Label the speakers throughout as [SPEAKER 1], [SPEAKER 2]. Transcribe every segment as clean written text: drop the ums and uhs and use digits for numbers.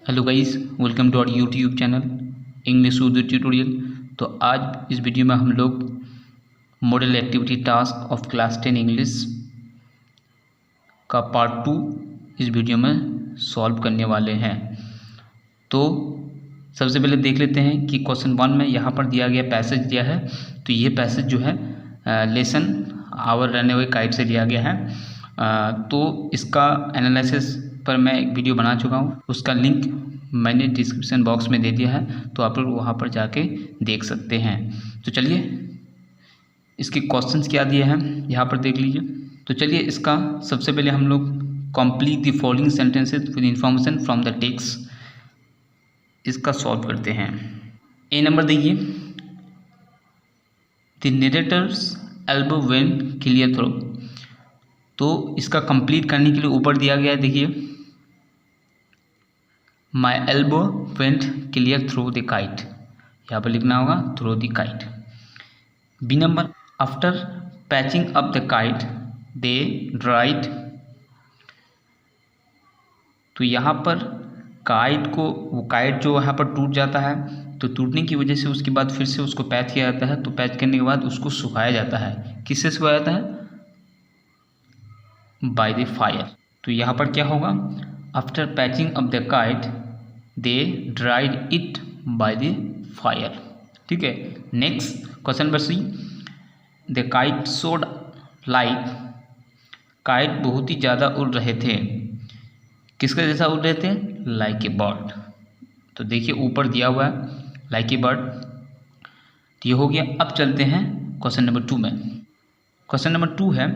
[SPEAKER 1] Hello guys, welcome to our YouTube channel English Urdu tutorial. तो आज इस वीडियो में हम लोग model activity task of class 10 English का पार्ट 2 इस वीडियो में सॉल्व करने वाले हैं। तो सबसे पहले देख लेते हैं कि क्वेश्चन 1 में यहाँ पर दिया गया पैसेज दिया है। तो ये पैसेज जो है लेसन आवर रनअवे काइट से लिया गया है। तो इसका एनालिसिस पर मैं एक वीडियो बना चुका हूँ, उसका लिंक मैंने डिस्क्रिप्शन बॉक्स में दे दिया है, तो आप लोग वहाँ पर जाके देख सकते हैं। तो चलिए इसके क्वेश्चंस क्या दिए हैं यहाँ पर देख लीजिए। तो चलिए इसका सबसे पहले हम लोग complete the following sentences with information from the text, इसका सॉल्व करते हैं। ए नंबर देखिए, the narrator's elbow went clear through. तो इसका कंप्लीट करने के लिए ऊपर दिया गया है, देखिए my elbow went clear through the kite, यहाँ पर लिखना होगा through the kite. B number, after patching up the kite they dried. तो यहाँ पर काइट जो यहाँ पर टूट जाता है, तो टूटने की वजह से उसके बाद फिर से उसको पैच किया जाता है। तो पैच करने के बाद उसको सुखाया जाता है। किससे सुखाया जाता है? By the fire. तो यहाँ पर क्या होगा? After patching up the kite they dried it by the fire. ठीक है। Next question number C, the kite soared like. Kite बहुत ही ज़्यादा उड़ रहे थे। किसके जैसा उड़ रहे थे? Like a bird. तो देखिए ऊपर दिया हुआ है लाइक ए बर्ड, तो ये हो गया। अब चलते हैं क्वेश्चन नंबर 2 में। क्वेश्चन नंबर 2 है,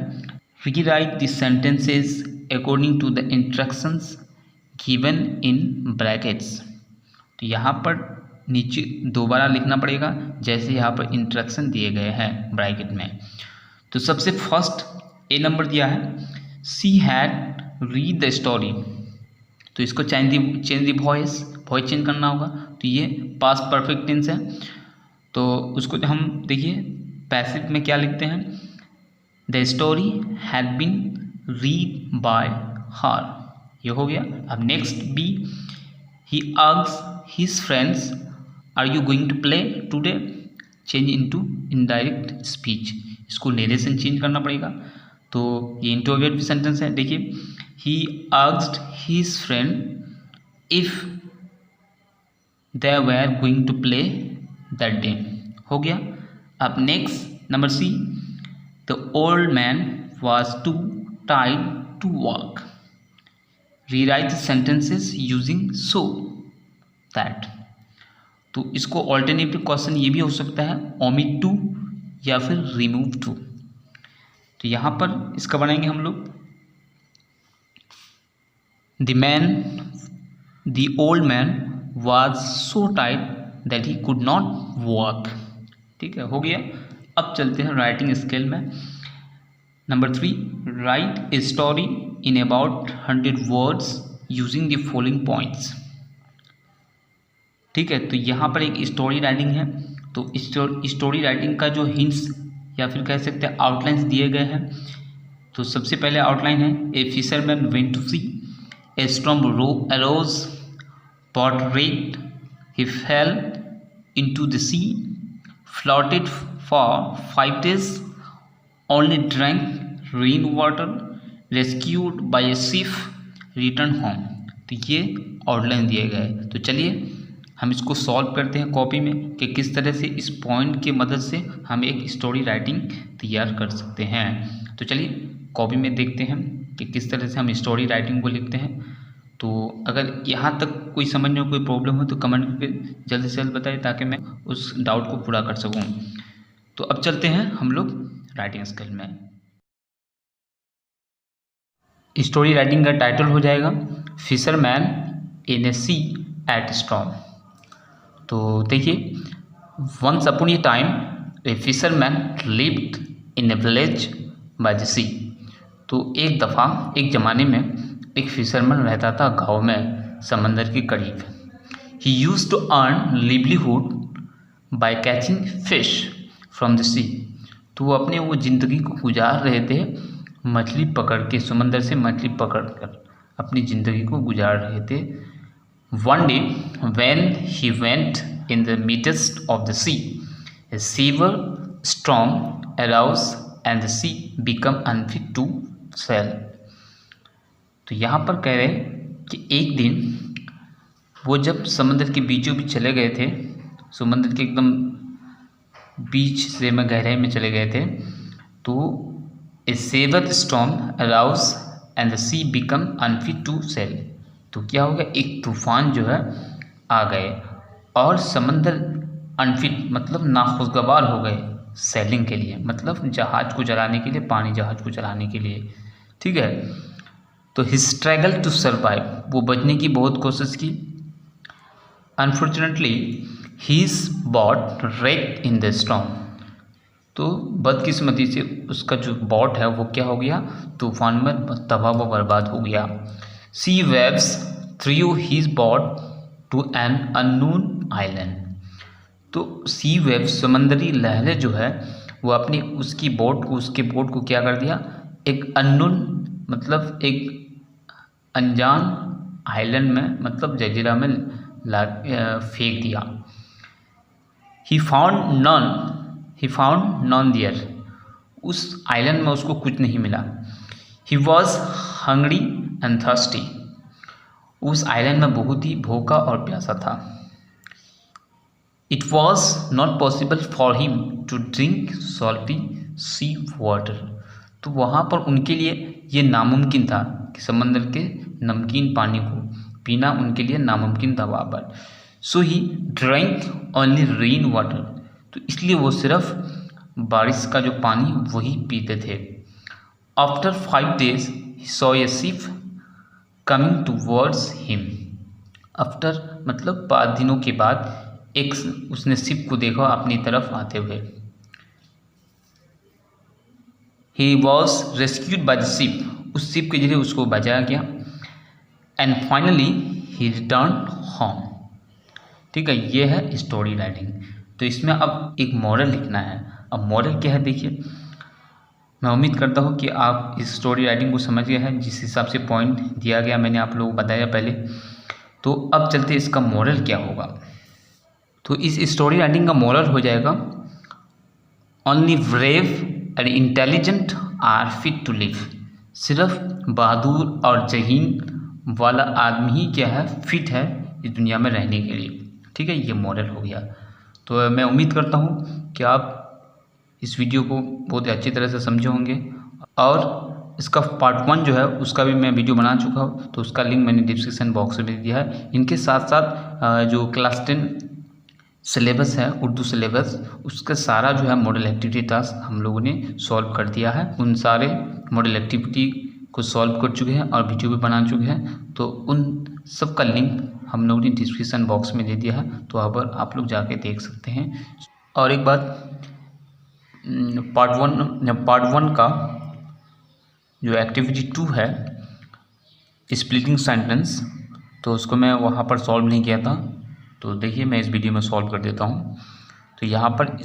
[SPEAKER 1] rewrite the sentences according to the instructions given in brackets. तो यहाँ पर नीचे दोबारा लिखना पड़ेगा जैसे यहाँ पर इंस्ट्रक्शन दिए गए हैं ब्रैकेट में। तो सबसे फर्स्ट ए नंबर दिया है, she had read the story. तो इसको चेंज द वॉइस चेंज करना होगा। तो ये पास्ट परफेक्ट टेंस है, तो उसको हम देखिए पैसिव में क्या लिखते हैं, the story had been read by her, ये हो गया। अब next B, he asked his friends are you going to play today. Change into indirect speech, इसको नरेशन चेंज करना पड़ेगा। तो ये इंटरोगेटिव सेंटेंस है। देखिए he asked his friend if they were going to play that day, हो गया। अब next number C, the old man was too टाइड to walk. Rewrite the sentences using so that. तो इसको ऑल्टरनेटिव क्वेश्चन ये भी हो सकता है, ओमिट टू या फिर रिमूव टू। तो यहाँ पर इसका बनाएंगे हम लोग, the old man was so टाइड that he could not walk. ठीक है, हो गया। अब चलते हैं राइटिंग स्केल में। Number 3, write a story in about 100 words using the following points. ठीक है, तो यहाँ पर एक स्टोरी राइटिंग है। तो स्टोरी राइटिंग का जो हिंट्स या फिर कह सकते हैं आउटलाइंस दिए गए हैं। तो सबसे पहले आउटलाइन है, a fisherman went to sea, a storm arose, portrait, he fell into the sea, floated for 5 days, only drank rainwater, rescued by a ship, returned home। तो ये आउटलाइन दिए गए। तो चलिए हम इसको सॉल्व करते हैं कॉपी में कि किस तरह से इस पॉइंट की मदद से हम एक स्टोरी राइटिंग तैयार कर सकते हैं। तो चलिए कॉपी में देखते हैं कि किस तरह से हम स्टोरी राइटिंग को लिखते हैं। तो अगर यहाँ तक कोई समझने में कोई प्रॉब्लम हो तो कमेंट करके जल्द से जल्द बताएं ताकि मैं उस डाउट को पूरा कर सकूँ। तो अब चलते हैं हम लोग राइटिंग स्किल में। स्टोरी राइटिंग का टाइटल हो जाएगा fisherman in a sea at storm. तो देखिए, once upon a time a fisherman lived in a village by the sea. तो एक दफ़ा एक ज़माने में एक फिशरमैन रहता था गांव में समंदर के करीब। He used to earn livelihood by catching fish from the sea. तो वो अपने ज़िंदगी को गुजार रहे थे मछली पकड़ के, समंदर से मछली पकड़ कर अपनी ज़िंदगी को गुजार रहे थे। One day, when he went in the midst of the sea, a severe storm arose and the sea became unfit to sail. तो यहाँ पर कह रहे हैं कि एक दिन वो जब समुद्र के बीचों बीच चले गए थे, समुद्र के एकदम बीच से में गहराई में चले गए थे, तो a severe storm arouse and the sea become unfit to sail. तो क्या हो गया, एक तूफान जो है आ गए और समंदर अनफिट मतलब नाखुशगवार हो गए सेलिंग के लिए, मतलब जहाज को चलाने के लिए, पानी जहाज को चलाने के लिए। ठीक है, तो ही स्ट्रगल टू सर्वाइव, वो बचने की बहुत कोशिश की। Unfortunately his boat wreck in the storm, तो बदकिस्मती से उसका जो बॉट है वो क्या हो गया, तूफान में तबाह व बर्बाद हो गया। Sea waves threw his boat to an unknown island, तो सी वेव समंदरी लहरें जो है वो अपनी उसकी बोट को उसके बोट को क्या कर दिया, एक अननोन मतलब एक अनजान आइलैंड में मतलब जजीरा में फेंक दिया। ही फाउंड नॉन देयर, उस आइलैंड में उसको कुछ नहीं मिला। He was hungry and thirsty, उस आइलैंड में बहुत ही भूखा और प्यासा था। It was not possible for him to drink salty sea water, तो वहाँ पर उनके लिए ये नामुमकिन था कि समंदर के नमकीन पानी को पीना उनके लिए नामुमकिन था वहाँ पर। सो ही ड्रिंक ओनली रेन वाटर, तो इसलिए वो सिर्फ बारिश का जो पानी वही पीते थे। After 5 days he saw a ship coming towards him, after मतलब 5 दिनों के बाद एक उसने शिप को देखा अपनी तरफ आते हुए। He was rescued by the ship, उस शिप के जरिए उसको बचाया गया। And finally he return home. ठीक है, ये है स्टोरी राइटिंग। तो इसमें अब एक मॉरल लिखना है। अब मॉरल क्या है देखिए, मैं उम्मीद करता हूँ कि आप इस स्टोरी राइटिंग को समझ गए हैं, जिस हिसाब से पॉइंट दिया गया मैंने आप लोगों को बताया पहले। तो अब चलते इसका मॉरल क्या होगा। तो इस स्टोरी राइटिंग का मॉरल हो जाएगा, only brave and intelligent are fit to live, सिर्फ बहादुर और जहीन वाला आदमी ही क्या है, फिट है इस दुनिया में रहने के लिए। ठीक है, ये मॉरल हो गया। तो मैं उम्मीद करता हूँ कि आप इस वीडियो को बहुत ही अच्छी तरह से समझे होंगे, और इसका पार्ट 1 जो है उसका भी मैं वीडियो बना चुका हूँ, तो उसका लिंक मैंने डिस्क्रिप्शन बॉक्स में दिया है। इनके साथ साथ जो क्लास 10 सिलेबस है, उर्दू सिलेबस, उसका सारा जो है मॉडल एक्टिविटी टास्क हम लोगों ने सॉल्व कर दिया है। उन सारे मॉडल एक्टिविटी को सॉल्व कर चुके हैं और वीडियो भी बना चुके हैं, तो उन सब का लिंक हम लोगों ने डिस्क्रिप्शन बॉक्स में दे दिया है, तो अब आप लोग जाके देख सकते हैं। और एक बात, पार्ट वन का जो एक्टिविटी 2 है स्प्लिटिंग सेंटेंस, तो उसको मैं वहाँ पर सॉल्व नहीं किया था, तो देखिए मैं इस वीडियो में सॉल्व कर देता हूँ। तो यहाँ पर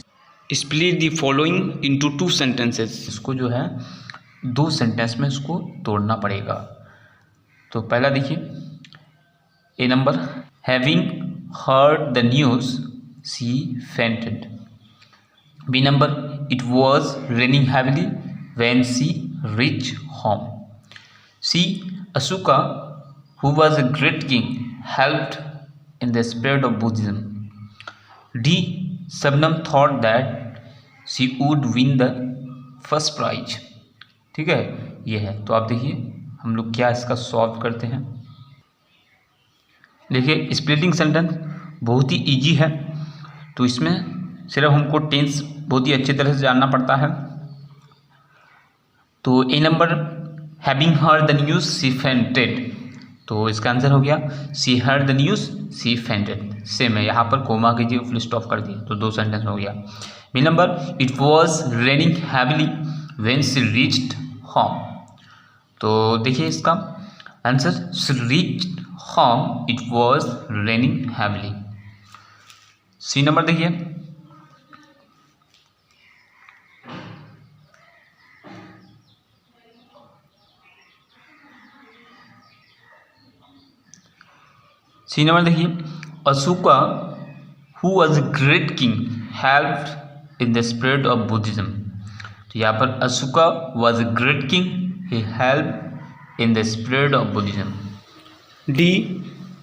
[SPEAKER 1] split the following into 2 sentences, इसको जो है 2 सेंटेंस में इसको तोड़ना पड़ेगा। तो पहला देखिए, A number, having heard the news she fainted. B number, it was raining heavily when she reach home. C, Ashoka who was a great king helped in the spread of Buddhism. D, Shabnam thought that she would win the first prize. ठीक है, ये है। तो आप देखिए हम लोग क्या इसका सॉल्व करते हैं। देखिए स्प्लिटिंग सेंटेंस बहुत ही इजी है, तो इसमें सिर्फ हमको टेंस बहुत ही अच्छी तरह से जानना पड़ता है। तो A number, having heard the news she fainted, तो इसका आंसर हो गया she heard the news she fainted. Same है, यहाँ पर कोमा की जगह फुल स्टॉप कर दिया, तो 2 सेंटेंस हो गया। B number, it was raining heavily when she reached home, तो देखिए इसका answer, she reached home it was raining heavily. C number देखिए, सी नंबर देखिए, Ashoka who was great king helped in the spread of Buddhism. तो यहाँ पर Ashoka was great king, he help in the spread of Buddhism. D,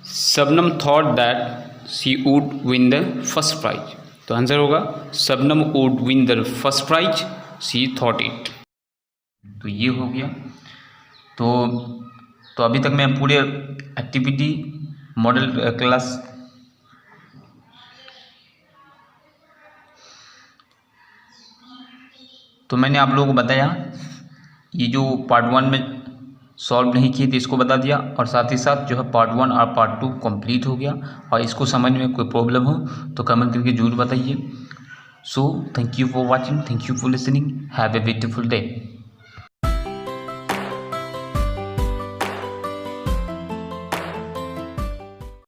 [SPEAKER 1] Shabnam thought that she would win the first prize. तो answer होगा Shabnam would win the first prize, she thought it. तो ये हो गया। तो अभी तक मैं पूरे एक्टिविटी मॉडल क्लास तो मैंने आप लोगों को बताया, ये जो पार्ट 1 में सॉल्व नहीं किए थे इसको बता दिया, और साथ ही साथ जो है पार्ट 1 और पार्ट 2 कंप्लीट हो गया। और इसको समझने में कोई प्रॉब्लम हो तो कमेंट करके जरूर बताइए। So thank you for watching, thank you for listening, have a beautiful day.